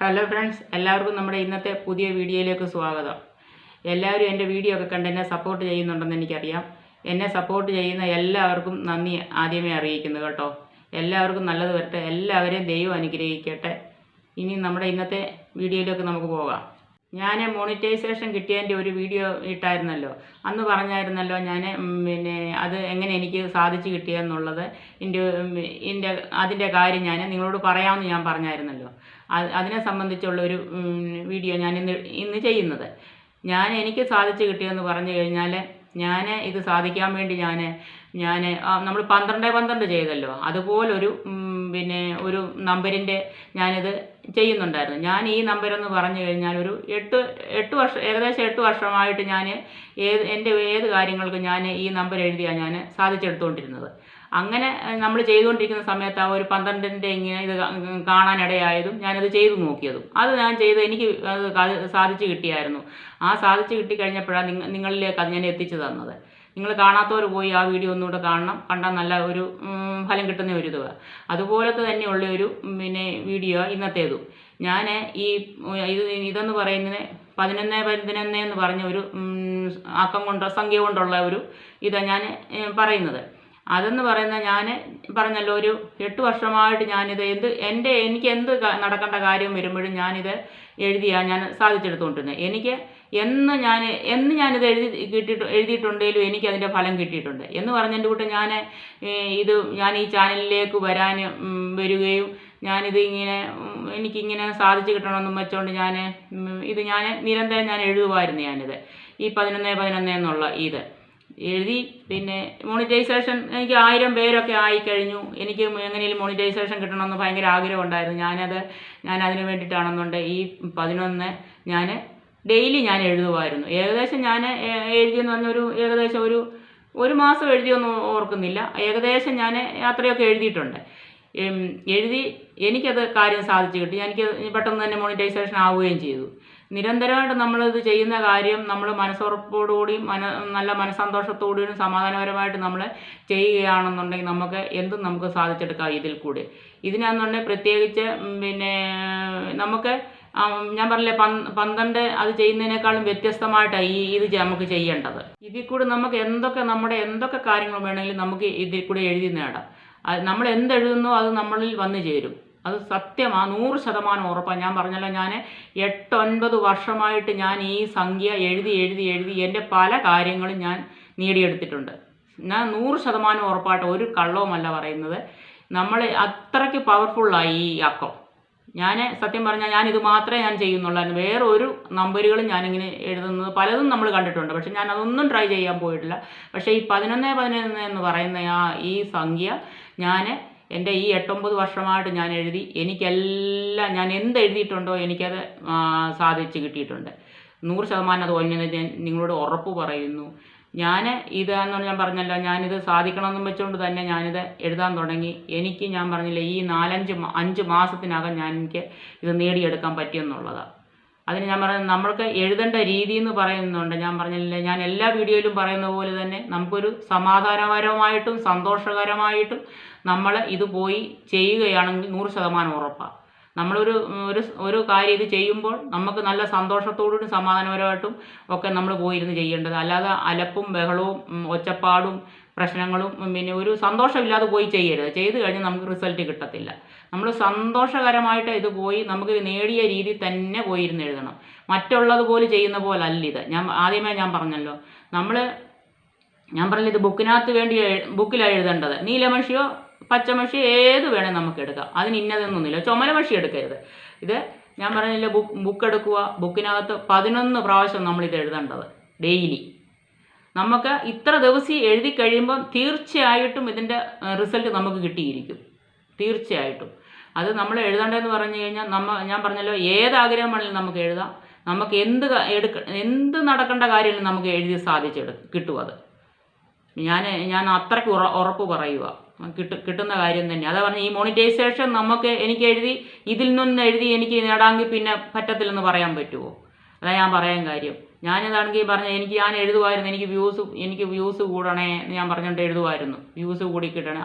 Hello friends, എല്ലാവർക്കും നമ്മുടെ ഇന്നത്തെ പുതിയ വീഡിയോയിലേക്ക് സ്വാഗതം. എല്ലാവരും എൻ്റെ വീഡിയോ ഒക്കെ കണ്ട് എന്നെ സപ്പോർട്ട് ചെയ്യുന്നുണ്ടെന്ന് എനിക്കറിയാം. എന്നെ സപ്പോർട്ട് ചെയ്യുന്ന എല്ലാവർക്കും നന്ദി ആദ്യമേ അറിയിക്കുന്നു കേട്ടോ. എല്ലാവർക്കും നല്ലത് വരട്ടെ, എല്ലാവരെയും ദൈവം അനുഗ്രഹിക്കട്ടെ. ഇനി നമ്മുടെ ഇന്നത്തെ വീഡിയോയിലേക്ക് നമുക്ക് പോകാം. ഞാൻ മോണിറ്റൈസേഷൻ കിട്ടിയതിൻ്റെ ഒരു വീഡിയോ ഇട്ടായിരുന്നല്ലോ, അന്ന് പറഞ്ഞായിരുന്നല്ലോ ഞാൻ അത് എങ്ങനെ എനിക്ക് സാധിച്ചു കിട്ടിയെന്നുള്ളത് അതിൻ്റെ കാര്യം ഞാൻ നിങ്ങളോട് പറയാമെന്ന് ഞാൻ പറഞ്ഞായിരുന്നല്ലോ. അതിനെ സംബന്ധിച്ചുള്ള ഒരു വീഡിയോ ഞാൻ ഇന്ന് ചെയ്യുന്നത്. എനിക്ക് സാധിച്ചു കിട്ടിയെന്ന് പറഞ്ഞു കഴിഞ്ഞാൽ, ഞാൻ ഇത് സാധിക്കാൻ വേണ്ടി നമ്മൾ 12 ചെയ്തല്ലോ, അതുപോലൊരു ഒരു നമ്പറിൻ്റെ ഞാനിത് ചെയ്യുന്നുണ്ടായിരുന്നു. ഞാൻ ഈ നമ്പരെന്ന് പറഞ്ഞു കഴിഞ്ഞാൽ ഒരു 8 വർഷം, ഏകദേശം 8 വർഷമായിട്ട് എൻ്റെ ഏത് കാര്യങ്ങൾക്കും ഞാൻ ഈ നമ്പർ എഴുതിയാണ് ഞാൻ സാധിച്ചെടുത്തുകൊണ്ടിരുന്നത്. അങ്ങനെ നമ്മൾ ചെയ്തുകൊണ്ടിരിക്കുന്ന സമയത്ത് ആ ഒരു 12 ഇങ്ങനെ ഇത് കാണാനിടയായതും ഞാനത് ചെയ്തു നോക്കിയതും ഞാൻ ചെയ്ത് എനിക്ക് അത് സാധിച്ചു കിട്ടിയായിരുന്നു. ആ സാധിച്ചു കിട്ടിക്കഴിഞ്ഞപ്പോഴാണ് നിങ്ങളിലേക്ക് അത് ഞാൻ എത്തിച്ചു തന്നത്. നിങ്ങൾ കാണാത്തവർ പോയി ആ വീഡിയോ ഒന്നുകൂടെ കാണണം. കണ്ടാൽ നല്ല ഒരു ഫലം കിട്ടുന്ന ഒരു ഇത്. അതുപോലത്തെ തന്നെയുള്ള ഒരു വീഡിയോ ഇന്നത്തേതും. ഞാൻ ഇതെന്ന് പറയുന്നത് 11 എന്ന് പറഞ്ഞ ഒരു സംഖ്യ കൊണ്ടുള്ള ഒരു ഇതാണ് ഞാൻ പറയുന്നത്. അതെന്ന് പറയുന്നത്, ഞാൻ പറഞ്ഞല്ലോ, ഒരു 8 വർഷമായിട്ട് ഞാനിത് എനിക്ക് എന്ത് നടക്കേണ്ട കാര്യം വരുമ്പോഴും ഞാനിത് ഞാൻ സാധിച്ചെടുത്തുകൊണ്ടിരുന്നത്. എനിക്ക് എന്ന് ഞാനിത് എഴുതിയിട്ടുണ്ടെങ്കിലും എനിക്കതിൻ്റെ ഫലം കിട്ടിയിട്ടുണ്ട് എന്ന് പറഞ്ഞതിൻ്റെ കൂട്ട് ഞാൻ ഈ ചാനലിലേക്ക് വരികയും ഞാനിത് എനിക്കിങ്ങനെ സാധിച്ചു കിട്ടണമെന്നും വെച്ചുകൊണ്ട് ഞാൻ നിരന്തരം എഴുതുമായിരുന്നു. ഞാനിത് ഈ 11 എന്നുള്ള ഇത് എഴുതി. മോണിറ്റൈസേഷൻ എനിക്ക് 1000 പേരൊക്കെ ആയിക്കഴിഞ്ഞു. എനിക്ക് എങ്ങനെയും മോണിറ്റൈസേഷൻ കിട്ടണമെന്ന് ഭയങ്കര ആഗ്രഹമുണ്ടായിരുന്നു. ഞാൻ അതിന് വേണ്ടിയിട്ടാണെന്നുണ്ട് ഈ 11 ഡെയിലി എഴുതുമായിരുന്നു. ഏകദേശം എഴുതിയെന്ന് പറഞ്ഞൊരു ഏകദേശം ഒരു മാസം എഴുതിയൊന്നും ഓർക്കുന്നില്ല. ഏകദേശം അത്രയൊക്കെ എഴുതിയിട്ടുണ്ട്. എനിക്കത് കാര്യം സാധിച്ചു കിട്ടി. എനിക്ക് പെട്ടെന്ന് തന്നെ മോണിറ്റൈസേഷൻ ആവുകയും ചെയ്തു. നിരന്തരമായിട്ട് നമ്മളിത് ചെയ്യുന്ന കാര്യം നമ്മൾ മനസ്സുറപ്പോടുകൂടിയും നല്ല മനസ്സന്തോഷത്തോടുകൂടിയും സമാധാനപരമായിട്ട് നമ്മൾ ചെയ്യുകയാണെന്നുണ്ടെങ്കിൽ നമുക്ക് സാധിച്ചെടുക്കാം. ഇതിൽ കൂടി ഇതിനാണെന്നുണ്ടെങ്കിൽ പ്രത്യേകിച്ച് നമുക്ക് ഞാൻ പറഞ്ഞില്ലേ, 12 അത് ചെയ്യുന്നതിനേക്കാളും വ്യത്യസ്തമായിട്ടാണ് ഇത് നമുക്ക് ചെയ്യേണ്ടത്. ഇതിൽ കൂടി നമുക്ക് നമ്മുടെ എന്തൊക്കെ കാര്യങ്ങൾ വേണമെങ്കിലും നമുക്ക് ഇതിൽ കൂടി എഴുതി നേടാം. നമ്മൾ എന്തെഴുതുന്നോ അത് നമ്മളിൽ വന്നു ചേരും. അത് സത്യമാണ്, 100% ഉറപ്പാണ്. ഞാൻ പറഞ്ഞല്ലോ, 8-9 വർഷമായിട്ട് ഈ സംഖ്യ എഴുതി എൻ്റെ പല കാര്യങ്ങളും ഞാൻ നേടിയെടുത്തിട്ടുണ്ട്. ഞാൻ 100% ഉറപ്പായിട്ട്, ഒരു കള്ളവുമല്ല പറയുന്നത്. നമ്മൾ അത്രയ്ക്ക് പവർഫുള്ളായി ഈ അക്കം. സത്യം പറഞ്ഞാൽ ഇത് മാത്രമേ ചെയ്യുന്നുള്ളൂ. വേറെ ഒരു നമ്പറുകളും ഞാനിങ്ങനെ എഴുതുന്നത് പലതും നമ്മൾ കണ്ടിട്ടുണ്ട്. പക്ഷെ ഞാൻ അതൊന്നും ട്രൈ ചെയ്യാൻ പോയിട്ടില്ല. പക്ഷേ ഈ 11 എന്ന് പറയുന്ന ഈ സംഖ്യ എൻ്റെ ഈ 8-9 വർഷമായിട്ട് എഴുതി. എനിക്കെല്ലാം ഞാൻ എന്തെഴുതിയിട്ടുണ്ടോ എനിക്കത് സാധിച്ച് കിട്ടിയിട്ടുണ്ട്. 100% അത് ഞാൻ നിങ്ങളോട് ഉറപ്പ് പറയുന്നു. ഇതാണെന്ന് ഞാൻ പറഞ്ഞല്ലോ, ഞാനിത് സാധിക്കണമെന്നും വെച്ചുകൊണ്ട് തന്നെ ഞാനിത് എഴുതാൻ തുടങ്ങി. ഞാൻ പറഞ്ഞില്ല, ഈ 4-5 മാസത്തിനകം എനിക്ക് ഇത് നേടിയെടുക്കാൻ പറ്റിയെന്നുള്ളതാണ്. അതിന് ഞാൻ പറയുന്നത്, നമ്മൾക്ക് എഴുതേണ്ട രീതി എന്ന് പറയുന്നുണ്ട്. ഞാൻ പറഞ്ഞില്ലേ, ഞാൻ എല്ലാ വീഡിയോയിലും പറയുന്ന പോലെ തന്നെ നമുക്കൊരു സമാധാനപരമായിട്ടും സന്തോഷകരമായിട്ടും നമ്മൾ ഇത് പോയി ചെയ്യുകയാണെങ്കിൽ 100% ഉറപ്പാണ്. നമ്മളൊരു കാര്യം ഇത് ചെയ്യുമ്പോൾ നമുക്ക് നല്ല സന്തോഷത്തോടും സമാധാനപരമായിട്ടും ഒക്കെ നമ്മൾ പോയിരുന്ന് ചെയ്യേണ്ടത്. അല്ലാതെ അലപ്പും ബഹളവും ഒച്ചപ്പാടും പ്രശ്നങ്ങളും ഒരു സന്തോഷമില്ലാതെ പോയി ചെയ്യരുത്. ചെയ്ത് കഴിഞ്ഞാൽ നമുക്ക് റിസൾട്ട് കിട്ടത്തില്ല. നമ്മൾ സന്തോഷകരമായിട്ട് ഇത് പോയി നമുക്ക് നേടിയ രീതി തന്നെ പോയിരുന്ന് എഴുതണം. മറ്റുള്ളതുപോലെ ചെയ്യുന്ന പോലെ അല്ല ഇത്. ആദ്യമേ പറഞ്ഞല്ലോ, ഇത് ബുക്കിലാണ് എഴുതേണ്ടത്. നീലമഷിയോ പച്ചമഷി ഏത് വേണേൽ നമുക്ക് എടുക്കാം. അതിന് ഇന്നതൊന്നുമില്ല. ചുമല മഷി എടുക്കരുത്. ഇത് ഞാൻ പറഞ്ഞില്ല, ബുക്ക് എടുക്കുക. ബുക്കിനകത്ത് 11 പ്രാവശ്യം നമ്മളിത് എഴുതേണ്ടത് ഡെയിലി. നമുക്ക് ഇത്ര ദിവസം എഴുതി കഴിയുമ്പം തീർച്ചയായിട്ടും ഇതിൻ്റെ റിസൾട്ട് നമുക്ക് കിട്ടിയിരിക്കും. തീർച്ചയായിട്ടും അത് നമ്മൾ എഴുതേണ്ടതെന്ന് പറഞ്ഞു കഴിഞ്ഞാൽ ഞാൻ പറഞ്ഞല്ലോ, ഏതാഗ്രഹം വേണമെങ്കിലും നമുക്ക് എഴുതാം. നമുക്ക് എന്ത് നടക്കേണ്ട കാര്യങ്ങളും നമുക്ക് എഴുതി കിട്ടും. അത് ഞാൻ അത്രയ്ക്ക് ഉറപ്പ് പറയുക, കിട്ടുന്ന കാര്യം തന്നെ. അതാ പറഞ്ഞ, ഈ മോണിറ്റൈസേഷൻ എനിക്ക് ഇതിൽ നിന്ന് എഴുതി എനിക്ക് നേടാമെങ്കിൽ പിന്നെ പറ്റത്തില്ലെന്ന് പറയാൻ പറ്റുമോ? അതാ ഞാൻ പറയാൻ കാര്യം. ഞാനിതാണെങ്കിൽ ഞാൻ എഴുതുമായിരുന്നു. എനിക്ക് വ്യൂസ് കൂടണേ ഞാൻ പറഞ്ഞുകൊണ്ട് എഴുതുമായിരുന്നു. വ്യൂസ് കൂടി കിട്ടണേ.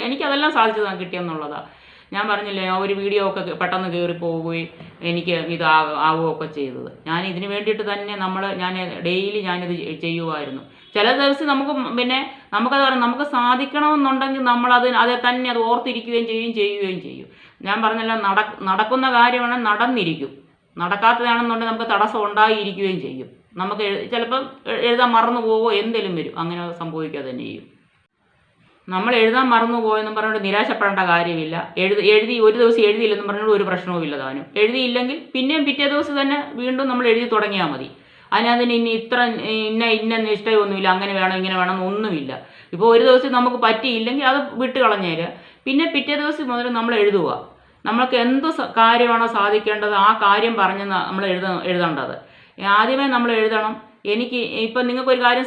എനിക്കതെല്ലാം സാധിച്ചതാണ് കിട്ടിയെന്നുള്ളതാണ്. ഞാൻ പറഞ്ഞില്ലേ ആ ഒരു വീഡിയോ ഒക്കെ പെട്ടെന്ന് കയറിപ്പോവുകയും എനിക്ക് ഇത് ആവുകയൊക്കെ ചെയ്തത്. ഞാൻ ഇതിന് വേണ്ടിയിട്ട് തന്നെ ഞാൻ ഡെയിലി ഞാനിത് ചെയ്യുമായിരുന്നു. ചില ദിവസം നമുക്ക് പിന്നെ നമുക്കത് പറയാം, നമുക്ക് സാധിക്കണമെന്നുണ്ടെങ്കിൽ അത് തന്നെ അത് ഓർത്തിരിക്കുകയും ചെയ്യുകയും ചെയ്യും. ഞാൻ പറഞ്ഞല്ലോ, നടക്കുന്ന കാര്യമാണെങ്കിൽ നടന്നിരിക്കും, നടക്കാത്തതാണെന്നുണ്ടെങ്കിൽ നമുക്ക് തടസ്സം ഉണ്ടായിരിക്കുകയും ചെയ്യും. നമുക്ക് ചിലപ്പം എഴുതാൻ മറന്നു പോവുകയോ എന്തെങ്കിലും വരും, അങ്ങനെ സംഭവിക്കുക തന്നെ ചെയ്യും. നമ്മൾ എഴുതാൻ മറന്നു പോയെന്നും പറഞ്ഞുകൊണ്ട് നിരാശപ്പെടേണ്ട കാര്യമില്ല. എഴുതി ഒരു ദിവസം എഴുതിയില്ലെന്നും പറഞ്ഞുകൊണ്ട് ഒരു പ്രശ്നവും ഇല്ല താനും. എഴുതിയില്ലെങ്കിൽ പിന്നെയും പിറ്റേ ദിവസം തന്നെ വീണ്ടും നമ്മൾ എഴുതി തുടങ്ങിയാൽ മതി. അതിന് ഇനി ഇന്ന നിഷ്ഠയൊന്നുമില്ല, അങ്ങനെ വേണം ഇങ്ങനെ വേണം എന്നൊന്നുമില്ല. ഇപ്പോൾ ഒരു ദിവസം നമുക്ക് പറ്റിയില്ലെങ്കിൽ അത് വിട്ട് കളഞ്ഞേര്, പിന്നെ പിറ്റേ ദിവസം മുതൽ നമ്മൾ എഴുതുക. നമ്മൾക്ക് എന്ത് കാര്യമാണോ സാധിക്കേണ്ടത് ആ കാര്യം പറഞ്ഞ് നമ്മൾ എഴുതേണ്ടത്. ആദ്യമേ നമ്മൾ എഴുതണം. എനിക്ക് ഇപ്പം നിങ്ങൾക്കൊരു കാര്യം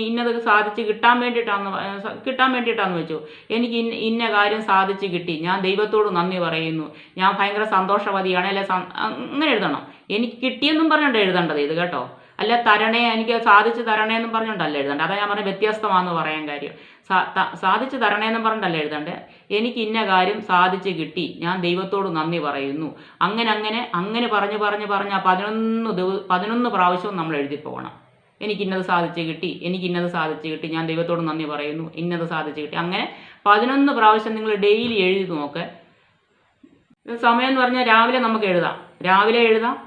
ഇന്നത് സാധിച്ച് കിട്ടാൻ വേണ്ടിയിട്ടാണെന്ന് വെച്ചു, എനിക്ക് ഇന്ന കാര്യം സാധിച്ച് കിട്ടി, ഞാൻ ദൈവത്തോട് നന്ദി പറയുന്നു, ഞാൻ ഭയങ്കര സന്തോഷവതിയാണ്, അല്ലെ അങ്ങനെ എഴുതണം. എനിക്ക് കിട്ടിയെന്നും പറഞ്ഞുകൊണ്ട് എഴുതേണ്ടത് ഇത് കേട്ടോ. അല്ല എനിക്ക് സാധിച്ച് തരണേന്നും പറഞ്ഞുകൊണ്ടല്ല എഴുതേണ്ടത്. അതാ ഞാൻ പറഞ്ഞ വ്യത്യസ്തമാണെന്ന് പറയാൻ കാര്യം. സാധിച്ച് തരണേന്നും പറഞ്ഞിട്ടല്ല എഴുതേണ്ടത്. എനിക്ക് ഇന്ന കാര്യം സാധിച്ച് കിട്ടി, ഞാൻ ദൈവത്തോട് നന്ദി പറയുന്നു, അങ്ങനെ പറഞ്ഞ് 11 പ്രാവശ്യവും നമ്മൾ എഴുതിപ്പോകണം. എനിക്കിന്നത് സാധിച്ച് കിട്ടി, ഞാൻ ദൈവത്തോട് നന്ദി പറയുന്നു, ഇന്നത് സാധിച്ച് കിട്ടി. അങ്ങനെ 11 പ്രാവശ്യം നിങ്ങൾ ഡെയിലി എഴുതി നോക്ക്. സമയം എന്ന് പറഞ്ഞാൽ രാവിലെ നമുക്ക് എഴുതാം,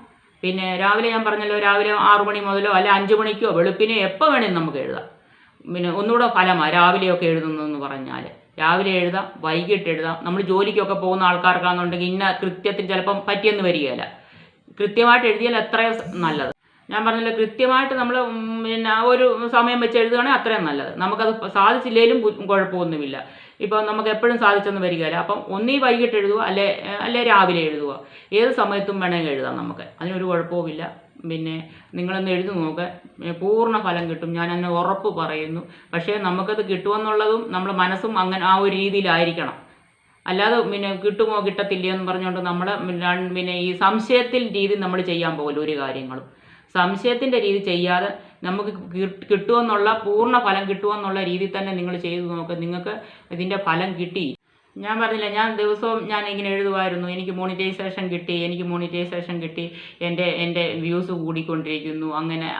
പിന്നെ രാവിലെ ഞാൻ പറഞ്ഞല്ലോ, രാവിലെ 6 മണി മുതലോ അല്ല 5 മണിക്കോ വെളുപ്പിനോ എപ്പോൾ വേണേലും നമുക്ക് എഴുതാം. പിന്നെ ഒന്നുകൂടെ ഫലമാണ് രാവിലെയൊക്കെ എഴുതുന്നതെന്ന് പറഞ്ഞാൽ. രാവിലെ എഴുതാം, വൈകിട്ട് എഴുതാം. നമ്മൾ ജോലിക്കൊക്കെ പോകുന്ന ആൾക്കാർക്കാണെന്നുണ്ടെങ്കിൽ ഇന്ന കൃത്യത്തിൽ ചിലപ്പം പറ്റിയെന്ന് വരികയില്ല. കൃത്യമായിട്ട് എഴുതിയാൽ എത്രയും നല്ലത്. ഞാൻ പറഞ്ഞല്ലോ, കൃത്യമായിട്ട് നമ്മൾ പിന്നെ ആ ഒരു സമയം വെച്ച് എഴുതുകയാണെങ്കിൽ അത്രയും നല്ലത്. നമുക്കത് സാധിച്ചില്ലെങ്കിലും കുഴപ്പമൊന്നുമില്ല. ഇപ്പോൾ നമുക്ക് എപ്പോഴും സാധിച്ചെന്ന് വരികയില്ല. അപ്പം ഒന്നീ വൈകിട്ട് എഴുതുക, അല്ലെ രാവിലെ എഴുതുക. ഏത് സമയത്തും വേണമെങ്കിൽ എഴുതാം നമുക്ക്, അതിനൊരു കുഴപ്പവുമില്ല. പിന്നെ നിങ്ങളൊന്ന് എഴുതി നോക്കുക, പൂർണ്ണ ഫലം കിട്ടും, ഞാൻ അതിന് ഉറപ്പ് പറയുന്നു. പക്ഷേ നമുക്കത് കിട്ടുമെന്നുള്ളതും നമ്മുടെ മനസ്സും അങ്ങനെ ആ ഒരു രീതിയിലായിരിക്കണം. അല്ലാതെ പിന്നെ കിട്ടുമോ കിട്ടത്തില്ലയോ എന്ന് പറഞ്ഞുകൊണ്ട് നമ്മൾ പിന്നെ ഈ സംശയത്തിൽ രീതി നമ്മൾ ചെയ്യാൻ പോകില്ല. ഒരു കാര്യങ്ങളും സംശയത്തിൻ്റെ രീതി ചെയ്യാതെ നമുക്ക് പൂർണ്ണ ഫലം കിട്ടുമെന്നുള്ള രീതിയിൽ തന്നെ നിങ്ങൾ ചെയ്തു നോക്കുക. നിങ്ങൾക്ക് ഇതിൻ്റെ ഫലം കിട്ടി. ഞാൻ പറഞ്ഞില്ല, ഞാൻ ദിവസവും ഞാൻ ഇങ്ങനെ എഴുതുമായിരുന്നു. എനിക്ക് മോണിറ്റൈസേഷൻ കിട്ടി, എൻ്റെ വ്യൂസ് കൂടിക്കൊണ്ടിരിക്കുന്നു,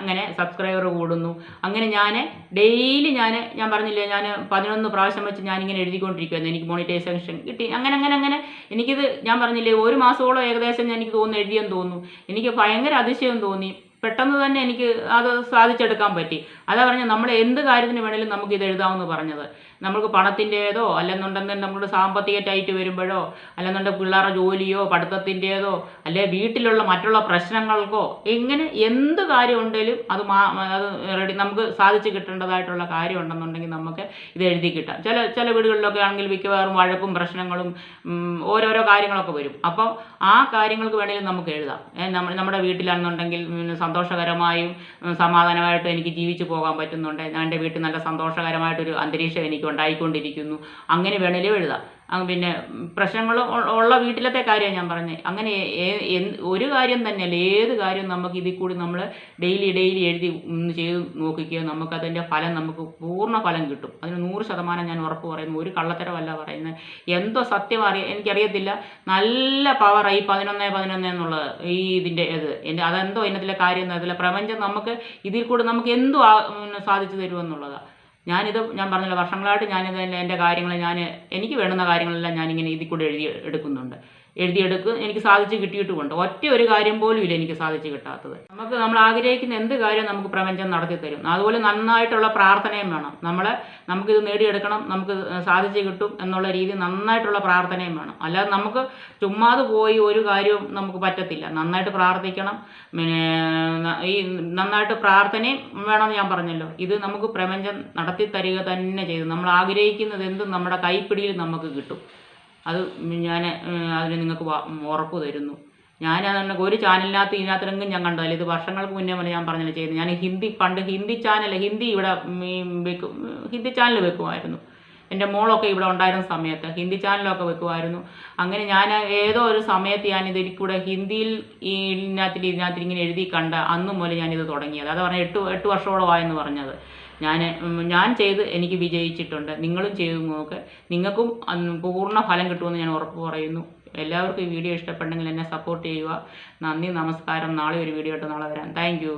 അങ്ങനെ സബ്സ്ക്രൈബർ കൂടുന്നു. അങ്ങനെ ഞാൻ ഡെയിലി ഞാൻ പറഞ്ഞില്ലേ, ഞാൻ 11 പ്രാവശ്യം വെച്ച് ഞാനിങ്ങനെ എഴുതിക്കൊണ്ടിരിക്കുമായിരുന്നു. എനിക്ക് മോണിറ്റൈസേഷൻ കിട്ടി. അങ്ങനെ എനിക്കിത് ഞാൻ പറഞ്ഞില്ലേ, 1 മാസത്തോളം ഏകദേശം എനിക്ക് എഴുതിയെന്ന് തോന്നുന്നു. എനിക്ക് ഭയങ്കര അതിശയം തോന്നി. പെട്ടെന്ന് തന്നെ എനിക്ക് അത് സാധിച്ചെടുക്കാൻ പറ്റി. അതാ പറഞ്ഞത്, നമ്മൾ എന്ത് കാര്യത്തിന് വേണമെങ്കിലും നമുക്കിത് എഴുതാമെന്ന് പറഞ്ഞത്. നമുക്ക് പണത്തിൻ്റേതോ അല്ലെന്നുണ്ടെങ്കിൽ നമ്മുടെ സാമ്പത്തിക ടൈറ്റ് വരുമ്പോഴോ അല്ലെന്നുണ്ടെങ്കിൽ പിള്ളേരുടെ ജോലിയോ പഠിത്തത്തിൻ്റേതോ അല്ലെ വീട്ടിലുള്ള മറ്റുള്ള പ്രശ്നങ്ങൾക്കോ എന്ത് കാര്യം ഉണ്ടെങ്കിലും അത് നമുക്ക് സാധിച്ച് കിട്ടേണ്ടതായിട്ടുള്ള കാര്യം ഉണ്ടെന്നുണ്ടെങ്കിൽ നമുക്ക് ഇത് എഴുതി കിട്ടാം. ചില വീടുകളിലൊക്കെ ആണെങ്കിൽ മിക്കവാറും വഴക്കും പ്രശ്നങ്ങളും ഓരോരോ കാര്യങ്ങളൊക്കെ വരും. അപ്പോൾ ആ കാര്യങ്ങൾക്ക് വേണമെങ്കിലും നമുക്ക് എഴുതാം. നമ്മുടെ വീട്ടിലാണെന്നുണ്ടെങ്കിൽ സന്തോഷകരമായും സമാധാനമായിട്ടും എനിക്ക് ജീവിച്ചു പോകാൻ പറ്റുന്നുണ്ട്, എൻ്റെ വീട്ടിൽ നല്ല സന്തോഷകരമായിട്ടൊരു അന്തരീക്ഷം എനിക്ക് ഉണ്ടായിക്കൊണ്ടിരിക്കുന്നു, അങ്ങനെ വേണേലും എഴുതാം. പിന്നെ പ്രശ്നങ്ങൾ ഉള്ള വീട്ടിലത്തെ കാര്യമാണ് ഞാൻ പറഞ്ഞത്. അങ്ങനെ ഒരു കാര്യം തന്നെയല്ല, ഏത് കാര്യം നമുക്ക് ഇതിൽ കൂടി നമ്മൾ ഡെയിലി എഴുതി ചെയ്ത് നോക്കിക്കുക, നമുക്കതിൻ്റെ ഫലം നമുക്ക് പൂർണ്ണ ഫലം കിട്ടും. അതിന് 100% ഞാൻ ഉറപ്പ് പറയുന്നു. ഒരു കള്ളത്തരമല്ല പറയുന്നത്. എന്തോ സത്യം എനിക്കറിയത്തില്ല. നല്ല പവറായി 11 എന്നുള്ളത് ഇതിൻ്റെ അതെന്തോ ഇന്നത്തിലെ കാര്യം എന്നതിലെ പ്രപഞ്ചം നമുക്ക് ഇതിൽ കൂടി നമുക്ക് എന്തോ സാധിച്ചു തരുമെന്നുള്ളതാണ്. ഞാൻ പറഞ്ഞില്ല, വർഷങ്ങളായിട്ട് ഞാനിത് എൻ്റെ കാര്യങ്ങൾ എനിക്ക് വേണ്ടുന്ന കാര്യങ്ങളെല്ലാം ഞാനിങ്ങനെ ഇതിൽ കൂടെ എടുക്കുന്നുണ്ട്. എനിക്ക് സാധിച്ച് കിട്ടിയിട്ടുമുണ്ട്. ഒറ്റ ഒരു കാര്യം പോലും ഇല്ല എനിക്ക് സാധിച്ച് കിട്ടാത്തത്. നമ്മൾ ആഗ്രഹിക്കുന്ന എന്ത് കാര്യം നമുക്ക് പ്രപഞ്ചം നടത്തി തരും. അതുപോലെ നന്നായിട്ടുള്ള പ്രാർത്ഥനയും വേണം. നമുക്കിത് നേടിയെടുക്കണം, നമുക്ക് സാധിച്ച് കിട്ടും എന്നുള്ള രീതി നന്നായിട്ടുള്ള പ്രാർത്ഥനയും വേണം. അല്ലാതെ നമുക്ക് ചുമ്മാതെ പോയി ഒരു കാര്യവും നമുക്ക് പറ്റത്തില്ല. നന്നായിട്ട് പ്രാർത്ഥിക്കണം. പിന്നെ ഈ നന്നായിട്ട് പ്രാർത്ഥനയും വേണമെന്ന് ഞാൻ പറഞ്ഞല്ലോ. ഇത് നമുക്ക് പ്രപഞ്ചം നടത്തി തരിക തന്നെ ചെയ്തു. നമ്മൾ ആഗ്രഹിക്കുന്നത് എന്തും നമ്മുടെ കൈപ്പിടിയിൽ നമുക്ക് കിട്ടും. അത് അതിന് നിങ്ങൾക്ക് ഉറപ്പ് തരുന്നു. ഞാനതുകൊണ്ട് ഒരു ഇതിനകത്തെങ്കിലും ഞാൻ കണ്ടതല്ല. ഇത് വർഷങ്ങൾക്ക് മുന്നേ ഞാൻ പറഞ്ഞില്ല ചെയ്യുന്നത്. ഞാൻ ഹിന്ദി ചാനൽ വെക്കുമായിരുന്നു. എൻ്റെ മോളൊക്കെ ഇവിടെ ഉണ്ടായിരുന്ന സമയത്ത് ഹിന്ദി ചാനലൊക്കെ വെക്കുമായിരുന്നു. അങ്ങനെ ഞാൻ ഏതോ ഒരു സമയത്ത് ഇതിൽ കൂടെ ഹിന്ദിയിൽ ഇതിനകത്ത് ഇങ്ങനെ എഴുതി കണ്ട അന്നു മുതൽ ഞാനിത് തുടങ്ങിയത്. അത് പറഞ്ഞാൽ 8 വർഷത്തോളമായെന്ന് പറഞ്ഞത്. ഞാൻ ചെയ്ത് എനിക്ക് വിജയിച്ചിട്ടുണ്ട്. നിങ്ങളും ചെയ്ത് നോക്ക്. നിങ്ങൾക്കും പൂർണ്ണ ഫലം കിട്ടുമെന്ന് ഞാൻ ഉറപ്പ് പറയുന്നു. എല്ലാവർക്കും ഈ വീഡിയോ ഇഷ്ടപ്പെട്ടെങ്കിൽ എന്നെ സപ്പോർട്ട് ചെയ്യുക. നന്ദി, നമസ്കാരം. നാളെ ഒരു വീഡിയോ ആയിട്ട് നാളെ വരാം. Thank you.